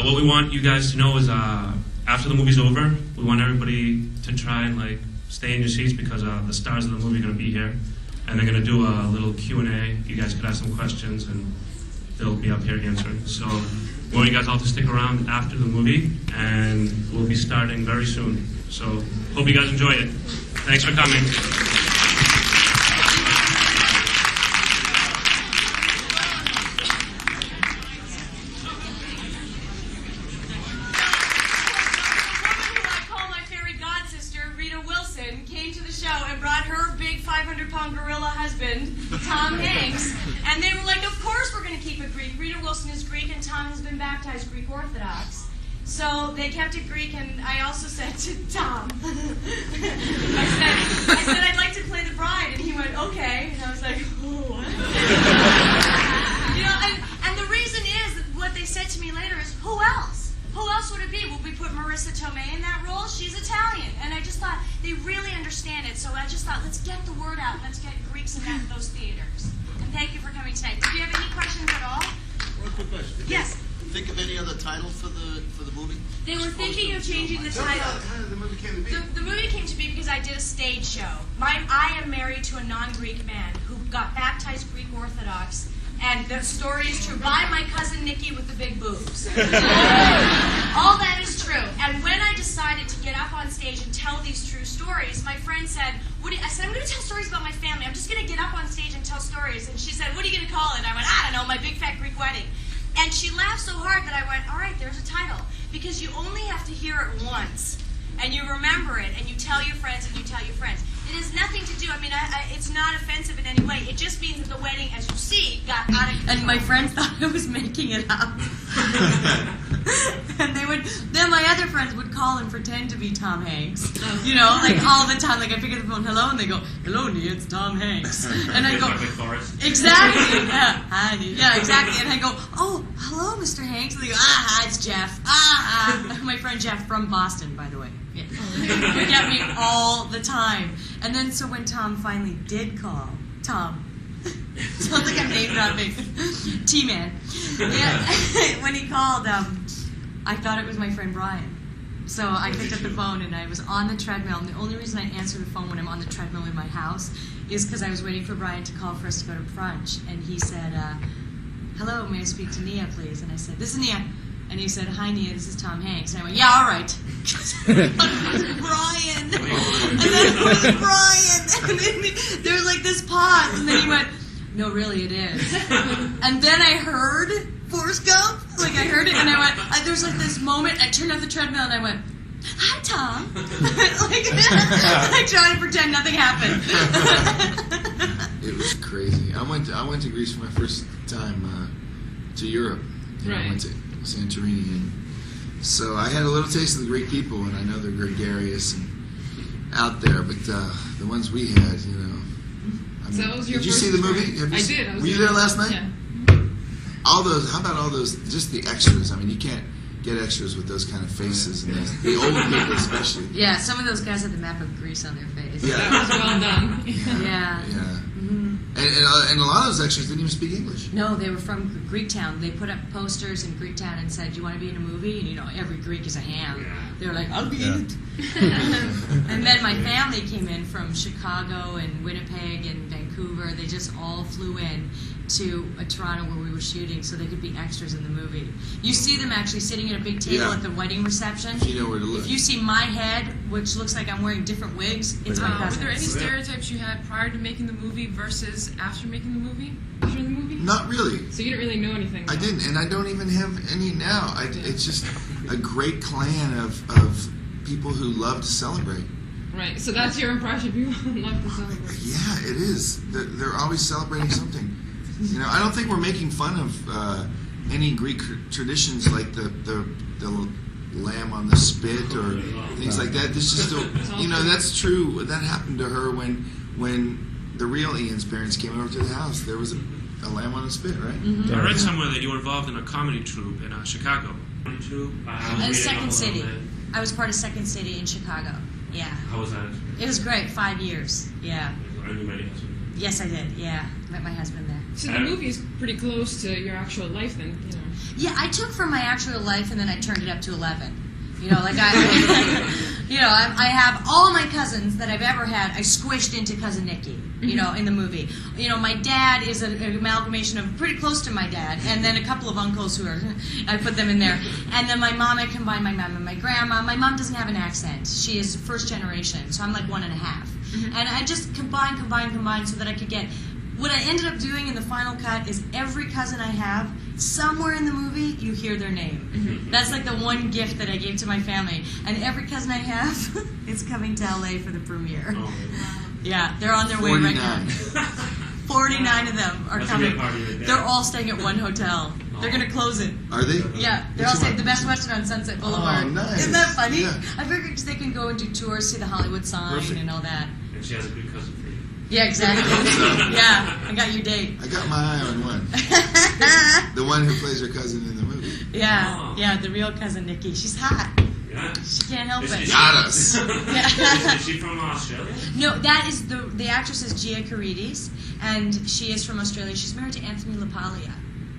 What we want you guys to know is after the movie's over, we want everybody to try and stay in your seats because the stars of the movie are going to be here, and they're going to do a little Q&A. You guys could ask some questions, and they'll be up here answering. So we want you guys all to stick around after the movie, and we'll be starting very soon. So hope you guys enjoy it. Thanks for coming. Gorilla husband, Tom Hanks, and they were like, of course we're going to keep it Greek. Rita Wilson is Greek, and Tom has been baptized Greek Orthodox. So they kept it Greek, and I also said to Tom, I said, I'd like to play the bride, and he went, okay, and I was like, oh. And the reason is, that what they said to me later is, who else? Who else would it be? Will we put Marissa Tomei in that role? She's Italian. And I just thought, they really understand it. So I just thought, let's get the word out. Let's get Greeks in those theaters. And thank you for coming tonight. Do you have any questions at all? One quick question. Yes. Think of any other title for the movie? They were thinking of changing the title. How did the movie came to be? The movie came to be because I did a stage show. I am married to a non-Greek man who got baptized Greek Orthodox. And the story is true. By my cousin Nikki with the big boobs. All that is true. And when I decided to get up on stage and tell these true stories, my friend said, I said, I'm going to tell stories about my family. I'm just going to get up on stage and tell stories. And she said, what are you going to call it? And I went, I don't know, My Big Fat Greek Wedding. And she laughed so hard that I went, all right, there's a title. Because you only have to hear it once. And you remember it, and you tell your friends, and you tell your friends. It has nothing to do, it's not offensive in any way. It just means that the wedding, as you see, got out of control. And my friends thought I was making it up. And then my other friends would call and pretend to be Tom Hanks. All the time. I pick up the phone, hello, and they go, hello, Nia, it's Tom Hanks. And I go, exactly. Hi, Nia. Yeah, exactly. And I go, oh, hello, Mr. Hanks. And they go, it's Jeff. My friend Jeff from Boston, by the way. Yeah. Would get me all the time. And then so when Tom finally did call, Tom, sounds like I'm name dropping, T-Man. Yeah, when he called, I thought it was my friend Brian. So I picked up the phone and I was on the treadmill. And the only reason I answer the phone when I'm on the treadmill in my house is because I was waiting for Brian to call for us to go to brunch. And he said, hello, may I speak to Nia, please? And I said, this is Nia. And he said, hi, Nia, this is Tom Hanks. And I went, yeah, all right. Brian. And then it was Brian. And then there was this pause. And then he went, no, really, it is. And then I heard Forrest Gump. I heard it. And I went, there's this moment. I turned off the treadmill and I went, hi, Tom. I tried to pretend nothing happened. It was crazy. I went to Greece for my first time to Europe. Right. I went to Santorini, and so I had a little taste of the Greek people, and I know they're gregarious and out there, but the ones we had, So that was your did you see the movie? I did. Were you there last night? Yeah. How about all those, just the extras? You can't get extras with those kind of faces, and the old people especially. Yeah, some of those guys had the map of Greece on their face. Yeah. That was well done. Yeah. Mm-hmm. And a lot of those extras didn't even speak English. No, they were from Greektown. They put up posters in Greektown and said, "Do you want to be in a movie?" And every Greek is a ham. They were like, "I'll be in it." And then my family came in from Chicago and Winnipeg and Vancouver. They just all flew in to Toronto where we were shooting so they could be extras in the movie. You see them actually sitting at a big table at the wedding reception. You know where to look. If you see my head, which looks like I'm wearing different wigs, it's my cousin. Were there any stereotypes you had prior to making the movie versus after making the movie? After the movie? Not really. So you didn't really know anything about I didn't, and I don't even have any now. It's just a great clan of people who love to celebrate. Right, so that's your impression. People love to celebrate. Yeah, it is. They're always celebrating something. I don't think we're making fun of any Greek traditions like the lamb on the spit or things like that. This is still, that's true. That happened to her when the real Ian's parents came over to the house. There was a lamb on a spit, right? Mm-hmm. I read somewhere that you were involved in a comedy troupe in Chicago. Second City. I was part of Second City in Chicago. Yeah. How was that? It was great. 5 years. Yeah. Are you ready? Yes, I did. Yeah, met my husband there. So the movie is pretty close to your actual life, then. You know. Yeah, I took from my actual life and then I turned it up to 11. You know, like I have all my cousins that I've ever had. I squished into cousin Nikki. You know, in the movie. You know, my dad is an amalgamation of pretty close to my dad, and then a couple of uncles who are. I put them in there, and then my mom. I combined my mom and my grandma. My mom doesn't have an accent. She is first generation, so I'm like 1.5. And I just combined so that I could get. What I ended up doing in the final cut is every cousin I have, somewhere in the movie, you hear their name. That's like the one gift that I gave to my family. And every cousin I have is coming to LA for the premiere. Oh, Yeah, they're on their way right now. 49 of them are That's coming. a good party right there. They're all staying at one hotel. They're going to close it. Are they? Yeah, they're all staying at the Best Western on Sunset Boulevard. Oh, nice. Isn't that funny? Yeah. I figured 'cause they can go and do tours, see the Hollywood sign Perfect. and all that. And she has a good cousin for you. Yeah, exactly. Yeah, I got your date. I got my eye on one. The one who plays her cousin in the movie. Yeah, the real cousin Nikki. She's hot. Yeah. She can't help it. Got us. Is she from Australia? No, that is the actress is Gia Carides, and she is from Australia. She's married to Anthony LaPaglia,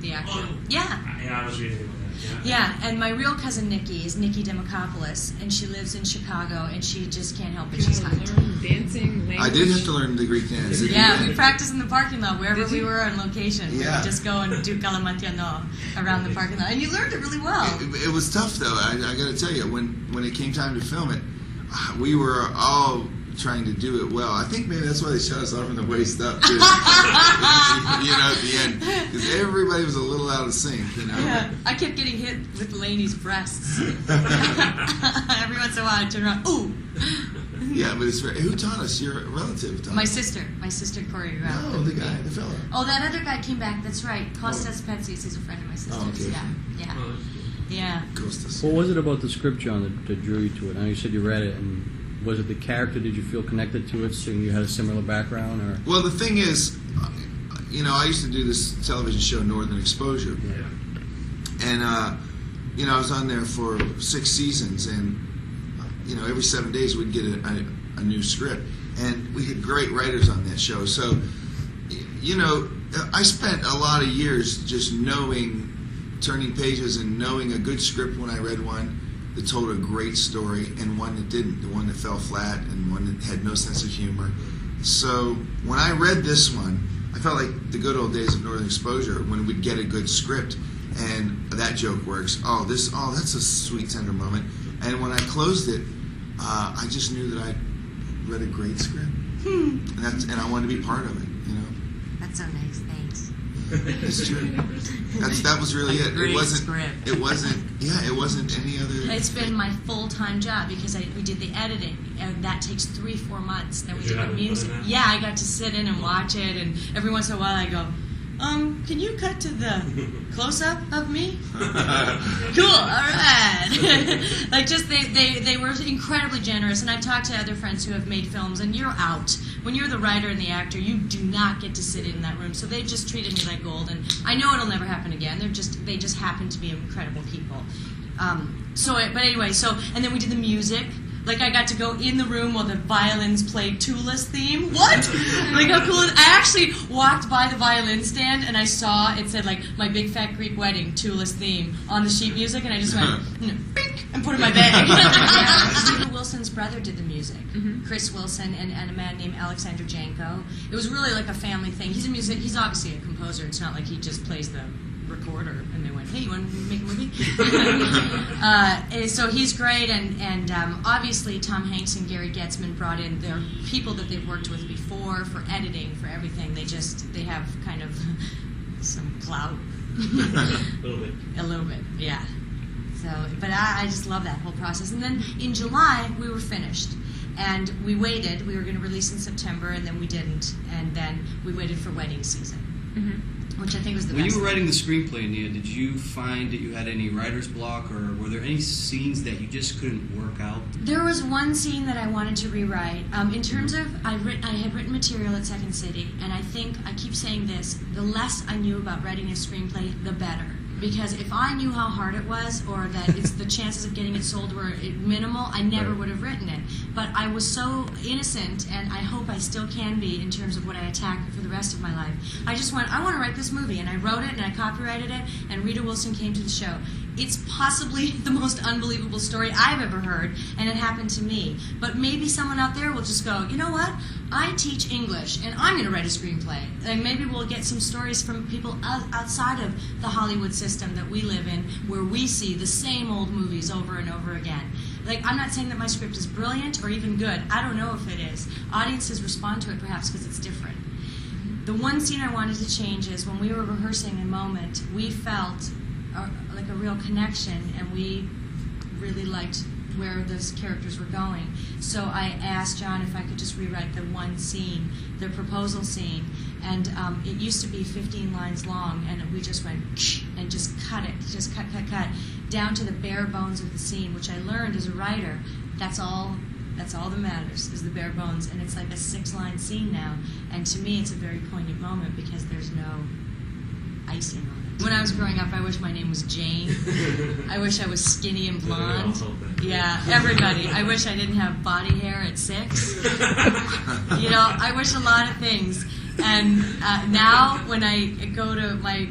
the actor. Oh. Yeah. Yeah, I was reading about that. Yeah, and my real cousin Nikki is Nia Vardalos, and she lives in Chicago, and she just can't help it. She's hot. Learn dancing, language. I did have to learn the Greek dance. Yeah, we practice in the parking lot wherever Did we you? were on location. Yeah. We just go and do Kalamatiano around the parking lot, and you learned it really well. It was tough though. I got to tell you, when it came time to film it, we were all trying to do it well. I think maybe that's why they shot us off from the waist up, too. You know, at the end, because everybody was a little out of sync. You know. Yeah, I kept getting hit with Lainey's breasts. Every once in a while, I turn around. Ooh. Yeah, but it's who taught us? Your relative taught My us. sister choreographed. Oh, the guy, the fellow. Oh, that other guy came back. That's right. Kostas Petsis is a friend of my sister's. Oh, okay. Yeah. Oh, Yeah. Costas. What was it about the script, John, that drew you to it? I know you said you read it, and was it the character? Did you feel connected to it, seeing you had a similar background? Or Well, the thing is, you know, I used to do this television show, Northern Exposure, and you know, I was on there for 6 seasons, and you know, every 7 days we'd get a new script, and we had great writers on that show. So, you know, I spent a lot of years just turning pages and knowing a good script when I read one that told a great story and one that didn't, the one that fell flat and one that had no sense of humor. So when I read this one, I felt like the good old days of Northern Exposure when we'd get a good script and that joke works. Oh, that's a sweet, tender moment. And when I closed it, I just knew that I read a great script, and I wanted to be part of it. You know, That's so nice. Thanks. it's true. That was really it. Great It wasn't. script. It wasn't. Yeah, it wasn't any other. It's been my full-time job because we did the editing, and that takes 3-4 months. Then we Did did you have the input music. in that? Yeah, I got to sit in and watch it, and every once in a while I go, can you cut to the close-up of me? Cool, all right. Like, just they were incredibly generous, and I've talked to other friends who have made films, and you're out. When you're the writer and the actor, you do not get to sit in that room. So they just treated me like gold, and I know it'll never happen again. They just happen to be incredible people. But anyway, and then we did the music. Like, I got to go in the room while the violins played Tula's theme. What? Like, how cool is I actually walked by the violin stand, and I saw it said, like, My Big Fat Greek Wedding, Tula's theme, on the sheet music, and I just went, bink, and put it in my bag. Stephen Wilson's brother did the music. Chris Wilson and a man named Alexander Janko. It was really like a family thing. He's obviously a composer. It's not like he just plays the recorder and they went, hey, you want to make a movie? So he's great, and obviously Tom Hanks and Gary Getzman brought in their people that they've worked with before for editing, for everything. They have kind of some clout. A little bit, yeah. So, but I just love that whole process. And then in July we were finished. And we waited. We were going to release in September, and then we didn't. And then we waited for wedding season, which I think was the when best. you were writing the screenplay, Nia, did you find that you had any writer's block, or were there any scenes that you just couldn't work out? There was one scene that I wanted to rewrite. In terms of, I had written material at Second City, and I think, I keep saying this, the less I knew about writing a screenplay, the better. Because if I knew how hard it was, or that it's the chances of getting it sold were minimal, I never Right. would have written it. But I was so innocent, and I hope I still can be in terms of what I attack for the rest of my life. I just went, I want to write this movie, and I wrote it, and I copyrighted it, and Rita Wilson came to the show. It's possibly the most unbelievable story I've ever heard, and it happened to me. But maybe someone out there will just go, you know what? I teach English, and I'm going to write a screenplay. And maybe we'll get some stories from people outside of the Hollywood system that we live in, where we see the same old movies over and over again. Like, I'm not saying that my script is brilliant or even good. I don't know if it is. Audiences respond to it perhaps because it's different. The one scene I wanted to change is when we were rehearsing a moment, we felt like a real connection, and we really liked where those characters were going. So I asked John if I could just rewrite the one scene, the proposal scene, and it used to be 15 lines long, and we just went and just cut it, just cut, down to the bare bones of the scene, which I learned as a writer. That's all that matters, is the bare bones, and it's like a 6-line scene now. And to me, it's a very poignant moment because there's no icing on it. When I was growing up, I wish my name was Jane. I wish I was skinny and blonde. Yeah, everybody. I wish I didn't have body hair at 6. You know, I wish a lot of things. And now, when I go to my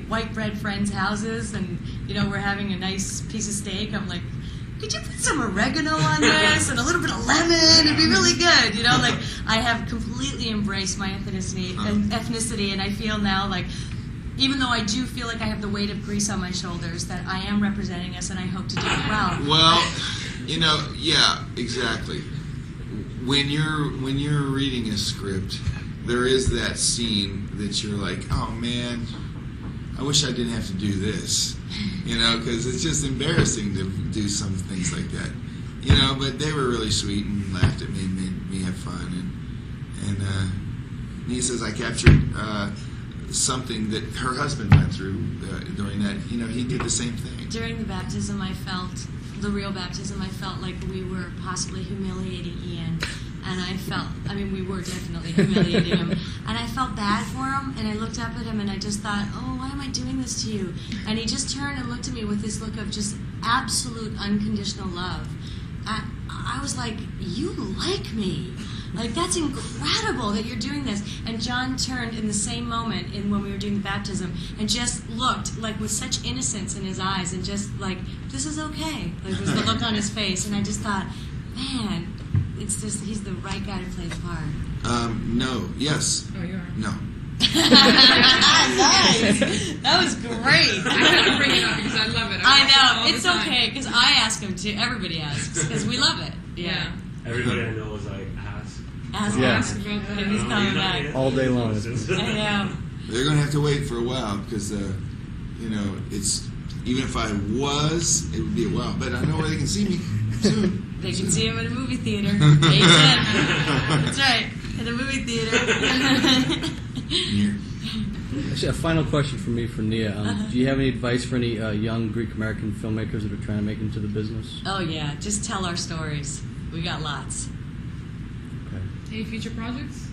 white bread friends' houses, and you know we're having a nice piece of steak, I'm like, could you put some oregano on this and a little bit of lemon? It'd be really good. You know, like I have completely embraced my ethnicity, and I feel now like, even though I do feel like I have the weight of Greece on my shoulders, that I am representing us, and I hope to do it well. Well, you know, yeah, exactly. When you're reading a script, there is that scene that you're like, oh man, I wish I didn't have to do this, you know, because it's just embarrassing to do some things like that, you know. But they were really sweet and laughed at me and made me have fun. And Nia says I captured something that her husband went through during that. You know, he did the same thing. During the baptism, the real baptism, I felt like we were possibly humiliating Ian. And we were definitely humiliating him. And I felt bad for him, and I looked up at him, and I just thought, oh, why am I doing this to you? And he just turned and looked at me with this look of just absolute unconditional love. I was like, you like me. Like, that's incredible that you're doing this. And John turned in the same moment when we were doing the baptism and just looked, like, with such innocence in his eyes, and just, like, this is okay. Like, was the look on his face. And I just thought, man, it's just, he's the right guy to play the part. No. Yes. Oh, you are. No. Nice. That was great. I had to bring it up because I love it. I watch it all know. the It's time. okay, because I ask him to. Everybody asks, because we love it. Yeah. Everybody I know is like, ask. Ask Yeah. Ask about that. And he's coming back. All day long. I know. They're going to have to wait for a while because, you know, it's, even if I was, it would be a while. But I know where they can see me soon. They can see him at a movie theater. Amen. That's right. At a movie theater. Here. Actually, a final question for me for Nia. Do you have any advice for any young Greek American filmmakers that are trying to make it into the business? Oh, yeah. Just tell our stories. We got lots. Okay. Any future projects?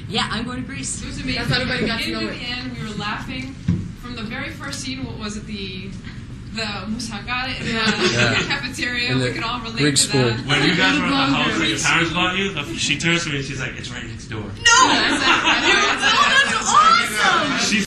Yeah, I'm going to Greece. It was amazing. That's how everybody got to Beginning know to it. the end, we were laughing from the very first scene. What was it? The moussaka in the cafeteria. In the We could all relate Greek to school. that. When you guys were at the house and your parents bought you, she turns to me and she's like, it's right next door. No! That's awesome! She's